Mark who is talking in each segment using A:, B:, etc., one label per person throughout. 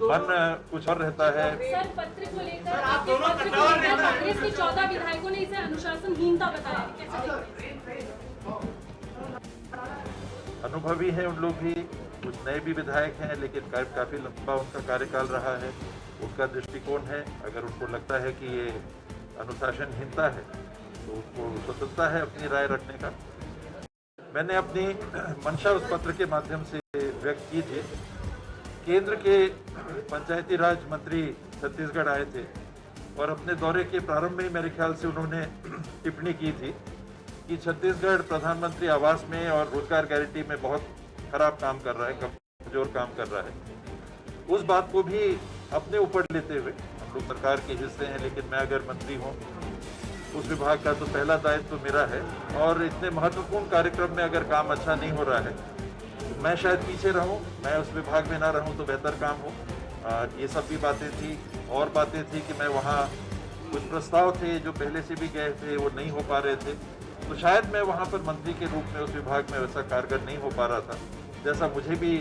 A: मन कुछ और रहता है।
B: सर, पत्र को लेकर कांग्रेस के 14 विधायकों ने इसे अनुशासनहीनता बताया, कैसे देखते हैं?
A: अनुभवी है उन लोग भी, कुछ नए भी विधायक हैं, लेकिन काफी लंबा उनका कार्यकाल रहा है, उनका दृष्टिकोण है। अगर उनको लगता है कि ये अनुशासनहीनता है तो उनको स्वतंत्रता है अपनी राय रखने का। मैंने अपनी मंशा उस पत्र के माध्यम से व्यक्त की थी। केंद्र के पंचायती राज मंत्री छत्तीसगढ़ आए थे और अपने दौरे के प्रारंभ में ही मेरे ख्याल से उन्होंने टिप्पणी की थी कि छत्तीसगढ़ प्रधानमंत्री आवास में और रोजगार गारंटी में बहुत खराब काम कर रहा है, कमजोर काम कर रहा है। उस बात को भी अपने ऊपर लेते हुए, हम लोग सरकार के हिस्से हैं, लेकिन मैं अगर मंत्री हूँ उस विभाग का तो पहला दायित्व तो मेरा है, और इतने महत्वपूर्ण कार्यक्रम में अगर काम अच्छा नहीं हो रहा है तो मैं शायद पीछे रहूं, मैं उस विभाग में ना रहूं तो बेहतर काम हो। ये सब भी बातें थी। और बातें थी कि मैं वहाँ कुछ प्रस्ताव थे जो पहले से भी गए थे, वो नहीं हो पा रहे थे, तो शायद मैं वहाँ पर मंत्री के रूप में उस विभाग में वैसा कारगर नहीं हो पा रहा था जैसा मुझे भी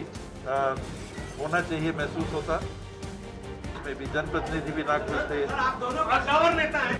A: होना चाहिए महसूस होता। उसमें भी जनप्रतिनिधि भी नाखुश थे।
C: आप दोनों नेता हैं।